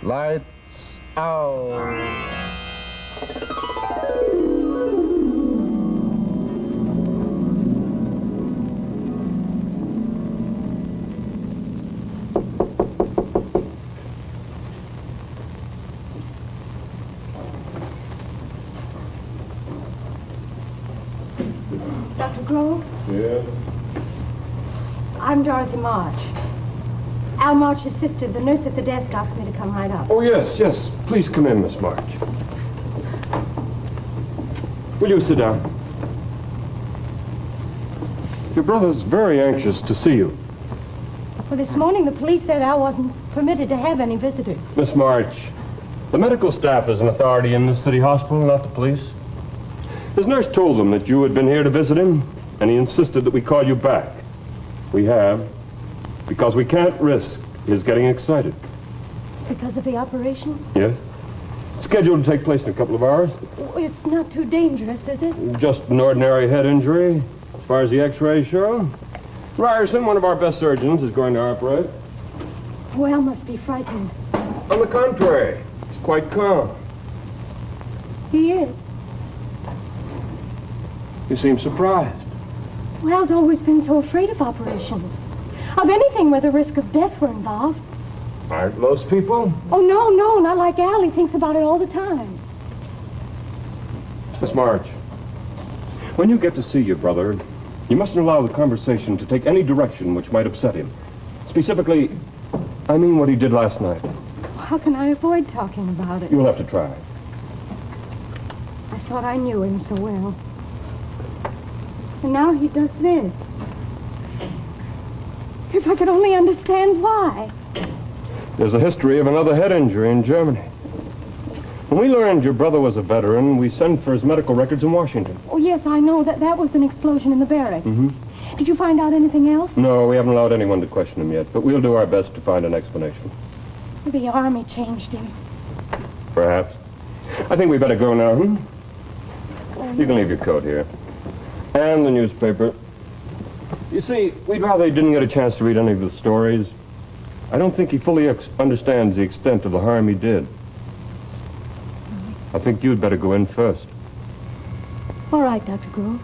Lights out. Dr. Grove? Yeah? I'm Dorothy March. Al March's sister. The nurse at the desk asked me to come right up. Oh, yes, yes. Please come in, Miss March. Will you sit down? Your brother's very anxious to see you. Well, this morning the police said Al wasn't permitted to have any visitors. Miss March, the medical staff is an authority in the city hospital, not the police. His nurse told them that you had been here to visit him, and he insisted that we call you back. We have, because we can't risk his getting excited. Because of the operation? Yes. Scheduled to take place in a couple of hours. It's not too dangerous, is it? Just an ordinary head injury, as far as the x-rays show. Ryerson, one of our best surgeons, is going to operate. Well, must be frightened. On the contrary, he's quite calm. He is. You seem surprised. Well, Al's always been so afraid of operations. Of anything where the risk of death were involved. Aren't most people? Oh, no, not like Al. He thinks about it all the time. Miss March, when you get to see your brother, you mustn't allow the conversation to take any direction which might upset him. Specifically, I mean what he did last night. How can I avoid talking about it? You'll have to try. I thought I knew him so well. And now he does this. If I could only understand why. There's a history of another head injury in Germany. When we learned your brother was a veteran, we sent for his medical records in Washington. Oh, yes, I know. That was an explosion in the barracks. Mm-hmm. Did you find out anything else? No, we haven't allowed anyone to question him yet, but we'll do our best to find an explanation. The Army changed him. Perhaps. I think we better go now, You can leave your coat here. And the newspaper. You see, we'd rather he didn't get a chance to read any of the stories. I don't think he fully understands the extent of the harm he did. I think you'd better go in first. All right, Dr. Grove.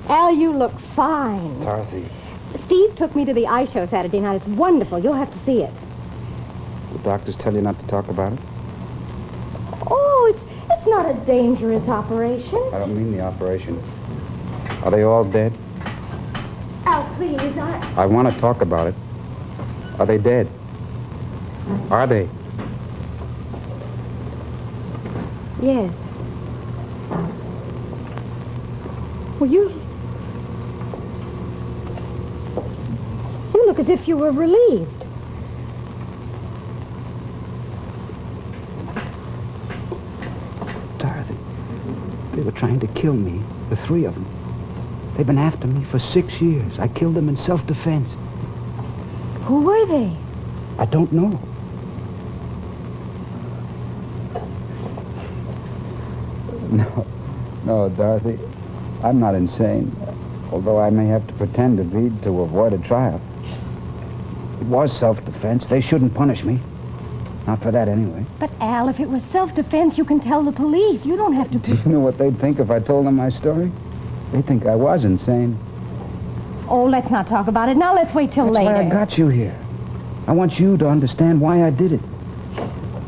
Al, you look fine. Dorothy, Steve took me to the eye show Saturday night. It's wonderful. You'll have to see it. the doctors tell you not to talk about it? Oh, it's not a dangerous operation. I don't mean the operation. Are they all dead? Al, please, I want to talk about it. Are they dead? Are they? Yes. Well, you look as if you were relieved. Dorothy, they were trying to kill me, the three of them. They've been after me for 6 years. I killed them in self-defense. Who were they? I don't know. No, Dorothy, I'm not insane, although I may have to pretend to be to avoid a trial. It was self-defense. They shouldn't punish me. Not for that, anyway. But, Al, if it was self-defense, you can tell the police. You don't have to... Do you know what they'd think if I told them my story? They'd think I was insane. Oh, let's not talk about it. Now let's wait till later. That's why I got you here. I want you to understand why I did it.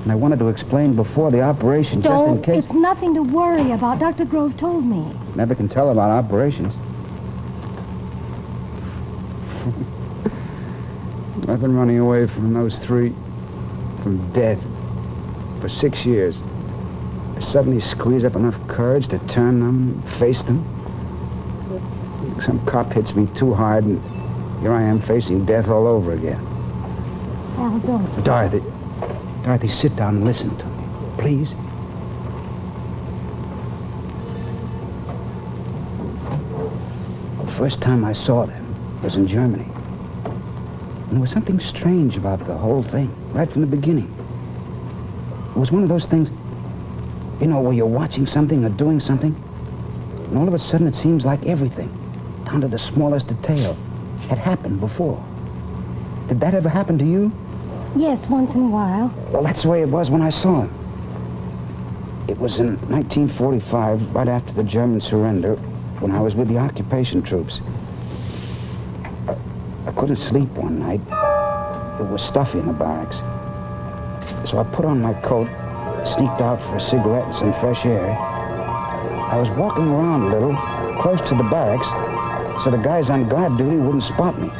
And I wanted to explain before the operation, just in case. It's nothing to worry about. Dr. Grove told me. Never can tell about operations. I've been running away from those three, from death, for 6 years. I suddenly squeeze up enough courage to turn them, face them. Some cop hits me too hard, and here I am facing death all over again. Al, don't. Dorothy, sit down and listen to me, please. The first time I saw them was in Germany. And there was something strange about the whole thing, right from the beginning. It was one of those things You know, where you're watching something or doing something, and all of a sudden it seems like everything, down to the smallest detail, had happened before. Did that ever happen to you? Yes, once in a while. Well, that's the way it was when I saw him. It was in 1945, right after the German surrender, when I was with the occupation troops. I couldn't sleep one night. It was stuffy in the barracks. So I put on my coat, sneaked out for a cigarette and some fresh air. I was walking around a little, close to the barracks, so the guys on guard duty wouldn't spot me.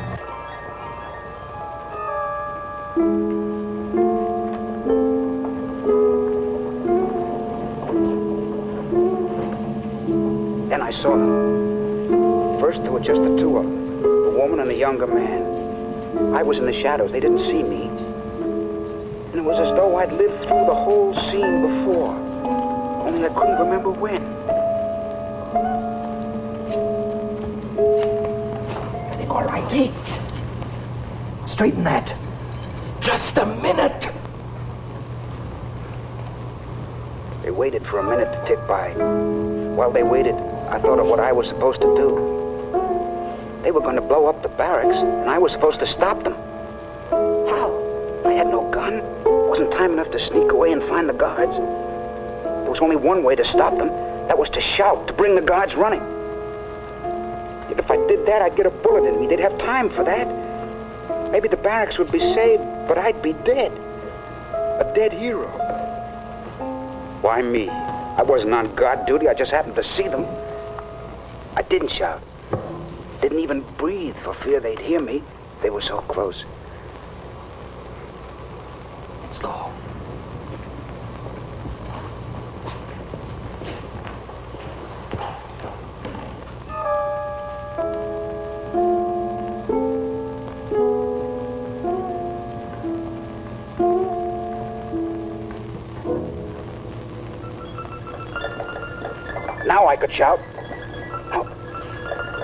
Then I saw them. First, there were just the two of them, a woman and a younger man. I was in the shadows. They didn't see me. And it was as though I'd lived through the whole scene before, only I couldn't remember when. Everything all right? Yes. Straighten that. Just a minute. They waited for a minute to tick by. While they waited, I thought of what I was supposed to do. They were going to blow up the barracks, and I was supposed to stop them. How? I had no gun. Wasn't time enough to sneak away and find the guards. There was only one way to stop them. That was to shout, to bring the guards running. Yet if I did that, I'd get a bullet in me. They'd have time for that. Maybe the barracks would be saved, but I'd be dead. A dead hero. Why me? I wasn't on guard duty. I just happened to see them. I didn't shout. Didn't even breathe for fear they'd hear me. They were so close. Let's go. Now I could shout.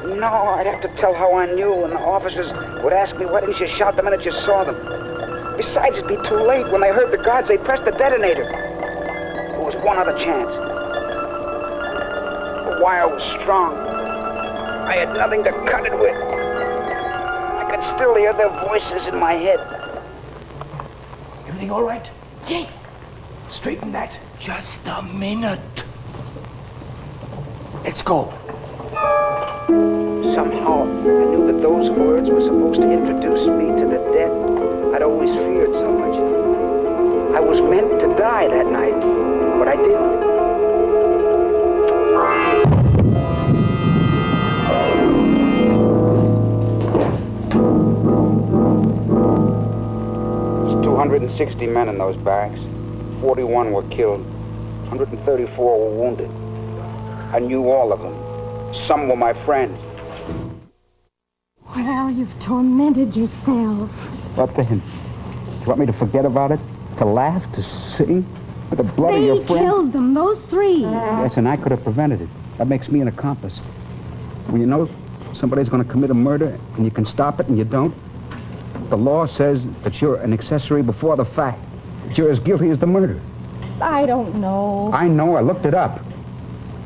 No, I'd have to tell how I knew, and the officers would ask me, why didn't you shout the minute you saw them? Besides, it'd be too late. When they heard the guards, they'd press the detonator. There was one other chance. The wire was strong. I had nothing to cut it with. I could still hear their voices in my head. Everything all right? Yes. Straighten that. Just a minute. Let's go. Somehow, I knew that those words were supposed to introduce me to the death I'd always feared so much. I was meant to die that night, but I didn't. There's 260 men in those barracks. 41 were killed. 134 were wounded. I knew all of them. Some were my friends. Well, you've tormented yourself. What then? You want me to forget about it? To laugh? To sing? With the blood of your They friend? killed them, those three. Yes, and I could have prevented it. That makes me an accomplice. When you know somebody's going to commit a murder and you can stop it and you don't, the law says that you're an accessory before the fact. That you're as guilty as the murderer. I don't know. I know. I looked it up.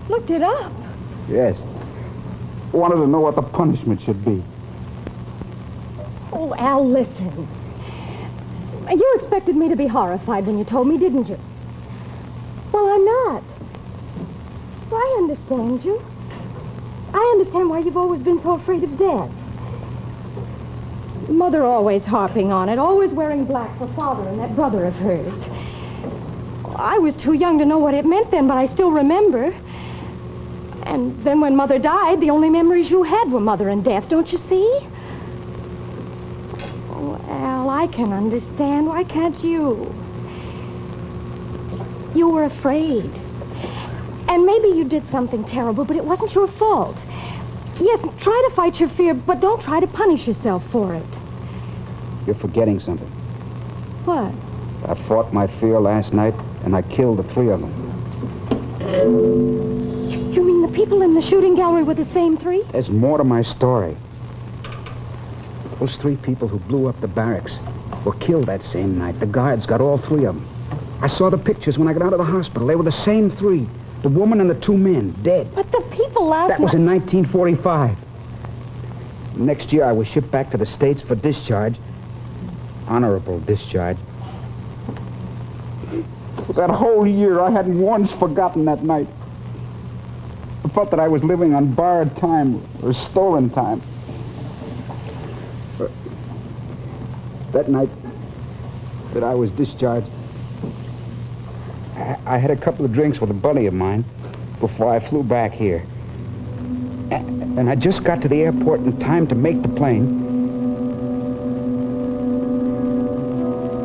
Looked it up. Yes. I wanted to know what the punishment should be. Oh, Al, listen. You expected me to be horrified when you told me, didn't you? Well, I'm not. I understand you. I understand why you've always been so afraid of death. Mother always harping on it, always wearing black for Father and that brother of hers. I was too young to know what it meant then, but I still remember. And then when Mother died, the only memories you had were Mother and death, don't you see? Oh, Al, I can understand. Why can't you? You were afraid. And maybe you did something terrible, but it wasn't your fault. Yes, try to fight your fear, but don't try to punish yourself for it. You're forgetting something. What? I fought my fear last night, and I killed the three of them. You mean the people in the shooting gallery were the same three? There's more to my story. Those three people who blew up the barracks were killed that same night. The guards got all three of them. I saw the pictures when I got out of the hospital. They were the same three. The woman and the two men, dead. But the people last That was in 1945. Next year, I was shipped back to the States for discharge. Honorable discharge. For that whole year, I hadn't once forgotten that night. I felt that I was living on borrowed time or stolen time. That night that I was discharged, I had a couple of drinks with a buddy of mine before I flew back here. And I just got to the airport in time to make the plane.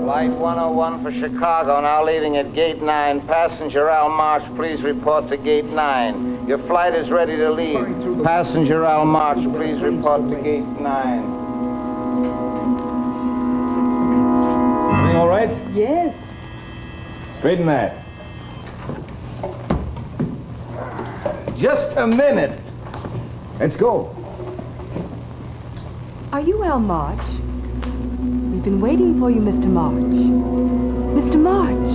Flight 101 for Chicago, now leaving at Gate 9. Passenger Al March, please report to Gate 9. Your flight is ready to leave. Passenger Al March, please report to Gate 9. Everything all right? Yes. Straighten that. Just a minute. Let's go. Are you Al March? We've been waiting for you, Mr. March. Mr. March.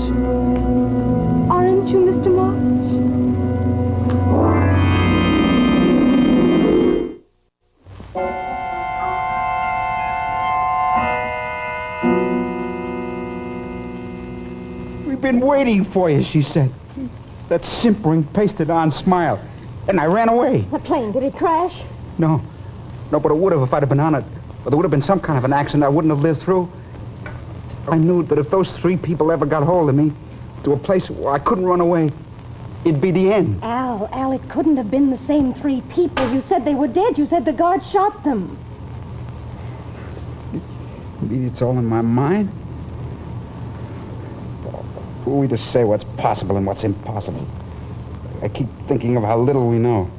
Aren't you Mr. March? We've been waiting for you, she said. That simpering, pasted-on smile. And I ran away. The plane, did it crash? No, but it would have if I'd have been on it. Or there would have been some kind of an accident I wouldn't have lived through. I knew that if those three people ever got hold of me to a place where I couldn't run away, it'd be the end. Al, it couldn't have been the same three people. You said they were dead. You said the guard shot them. Maybe it's all in my mind. Who are we to say what's possible and what's impossible? I keep thinking of how little we know.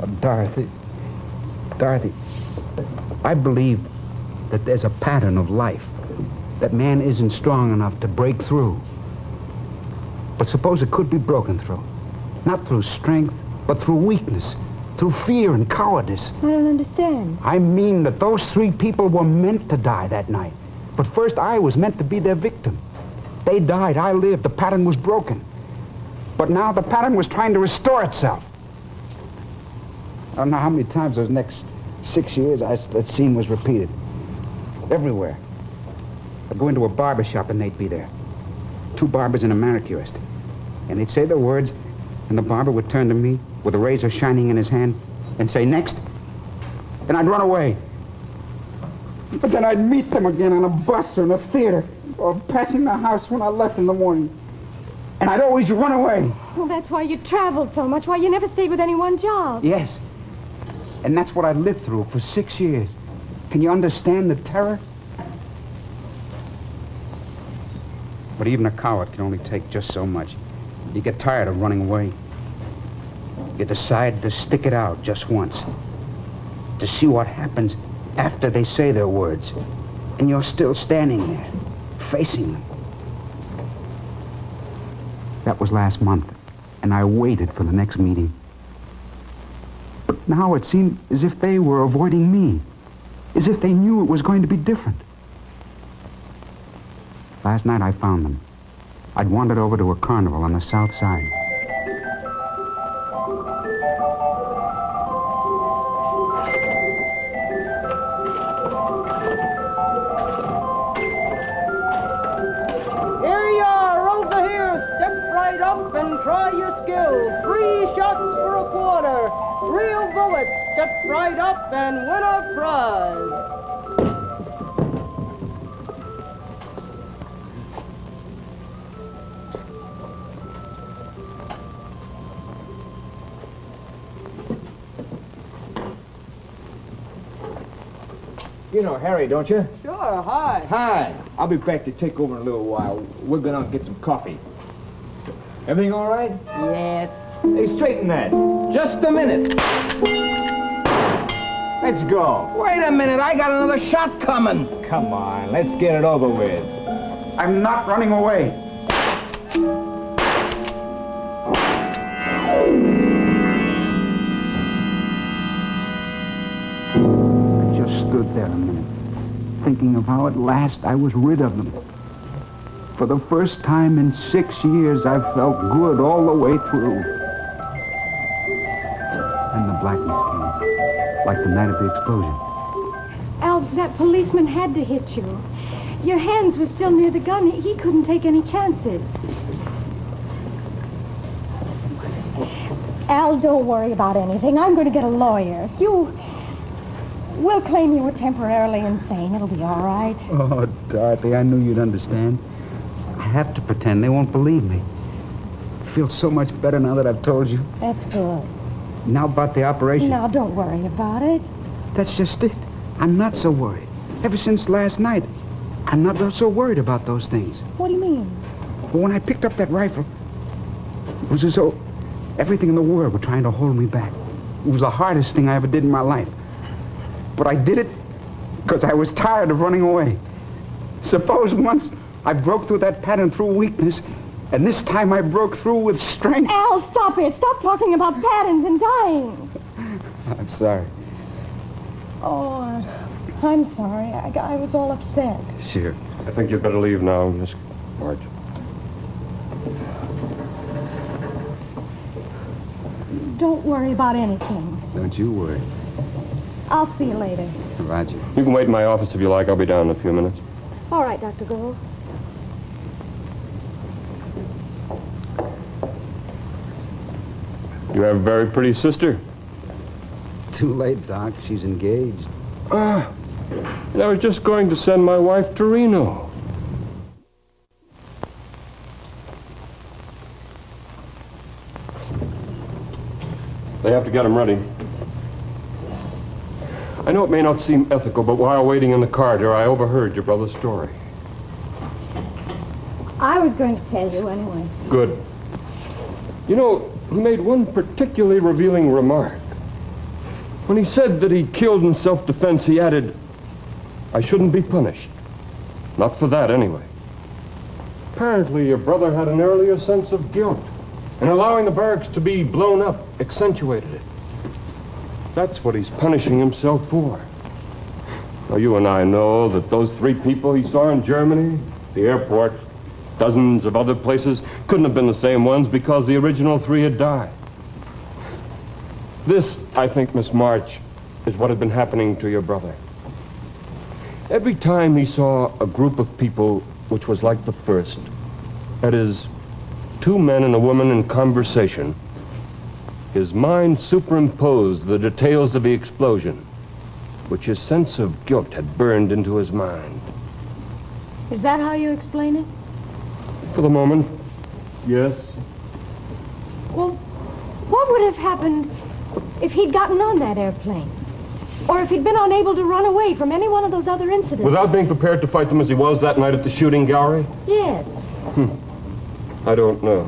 Oh, Dorothy, I believe that there's a pattern of life, that man isn't strong enough to break through. But suppose it could be broken through. Not through strength, but through weakness, through fear and cowardice. I don't understand. I mean that those three people were meant to die that night. But first I was meant to be their victim. They died, I lived, the pattern was broken. But now the pattern was trying to restore itself. I don't know how many times those next 6 years that scene was repeated. Everywhere. I'd go into a barber shop and they'd be there. Two barbers and a manicurist. And they'd say the words, and the barber would turn to me with a razor shining in his hand and say, "Next." And I'd run away. But then I'd meet them again on a bus or in a theater or passing the house when I left in the morning. And I'd always run away. Well, that's why you traveled so much, why you never stayed with any one job. Yes. And that's what I lived through for 6 years. Can you understand the terror? But even a coward can only take just so much. You get tired of running away. You decide to stick it out just once. To see what happens after they say their words. And you're still standing there, facing them. That was last month, and I waited for the next meeting. But now it seemed as if they were avoiding me, as if they knew it was going to be different. Last night I found them. I'd wandered over to a carnival on the south side. Here you are, over here. Step right up and try your skill. 3 shots for a quarter. Real bullets. Step right up and win a prize. You know Harry, don't you? Sure, hi. Hi. I'll be back to take over in a little while. We're gonna get some coffee. Everything all right? Yes. Hey, straighten that. Just a minute. Let's go. Wait a minute, I got another shot coming. Come on, let's get it over with. I'm not running away. I just stood there a minute, thinking of how at last I was rid of them. For the first time in 6 years, I felt good all the way through. And the blackness came, like the night of the explosion. Al, that policeman had to hit you. Your hands were still near the gun. He couldn't take any chances. Al, don't worry about anything. I'm going to get a lawyer. We'll claim you were temporarily insane. It'll be all right. Oh, Dorothy, I knew you'd understand. I have to pretend. They won't believe me. I feel so much better now that I've told you. That's good. Now about the operation. Now, don't worry about it. That's just it. I'm not so worried. Ever since last night, I'm not so worried about those things. What do you mean? But when I picked up that rifle, it was as though everything in the world were trying to hold me back. It was the hardest thing I ever did in my life. But I did it because I was tired of running away. Suppose once I broke through that pattern through weakness, and this time I broke through with strength. Al, stop it. Stop talking about patterns and dying. I'm sorry. Oh, I'm sorry. I was all upset. Sure. I think you'd better leave now, Miss March. Don't worry about anything. Don't you worry. I'll see you later. Roger. You can wait in my office if you like. I'll be down in a few minutes. All right, Dr. Gold. You have a very pretty sister. Too late, Doc. She's engaged. And I was just going to send my wife to Reno. They have to get him ready. I know it may not seem ethical, but while waiting in the corridor, I overheard your brother's story. I was going to tell you anyway. Good. You know, he made one particularly revealing remark. When he said that he killed in self-defense, he added, "I shouldn't be punished. Not for that, anyway." Apparently, your brother had an earlier sense of guilt, and allowing the barracks to be blown up accentuated it. That's what he's punishing himself for. Now, you and I know that those 3 people he saw in Germany, the airport, dozens of other places, couldn't have been the same ones because the original 3 had died. This, I think, Miss March, is what had been happening to your brother. Every time he saw a group of people which was like the first, that is, 2 men and a woman in conversation, his mind superimposed the details of the explosion, which his sense of guilt had burned into his mind. Is that how you explain it? For the moment, yes. Well, what would have happened if he'd gotten on that airplane? Or if he'd been unable to run away from any one of those other incidents? Without being prepared to fight them as he was that night at the shooting gallery? Yes. I don't know.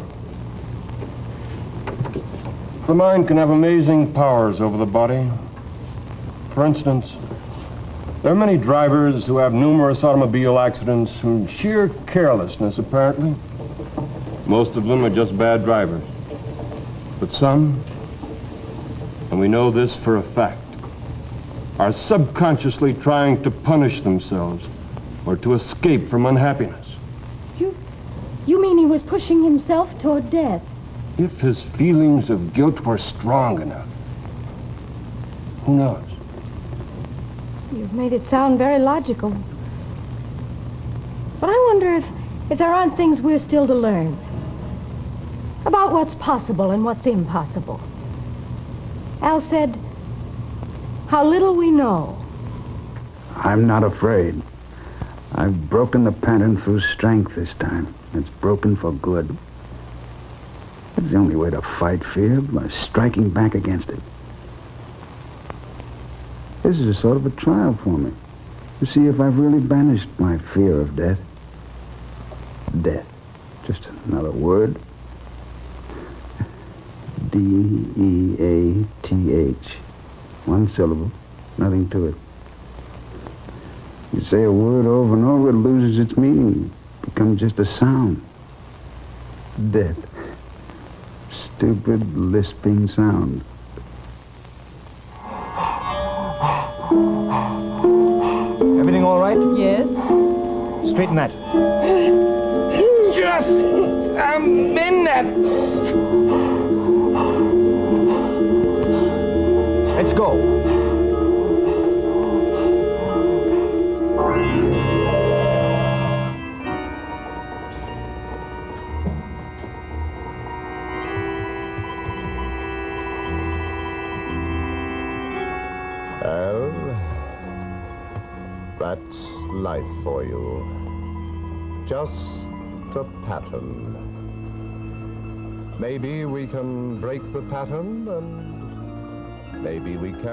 The mind can have amazing powers over the body. For instance, there are many drivers who have numerous automobile accidents from sheer carelessness, apparently. Most of them are just bad drivers. But some, and we know this for a fact, are subconsciously trying to punish themselves or to escape from unhappiness. You mean he was pushing himself toward death? If his feelings of guilt were strong enough, who knows? You've made it sound very logical. But I wonder if there aren't things we're still to learn about what's possible and what's impossible. Al said, how little we know. I'm not afraid. I've broken the pattern through strength this time. It's broken for good. It's the only way to fight fear, by striking back against it. This is a sort of a trial for me, to see if I've really banished my fear of death. Death. Just another word. D-E-A-T-H. 1 syllable, nothing to it. You say a word over and over, it loses its meaning. It becomes just a sound. Death. Stupid, lisping sound. Everything all right? Yes. Straighten that. I'm in that. Let's go. Well, that's life for you. Just a pattern. Maybe we can break the pattern, and maybe we can.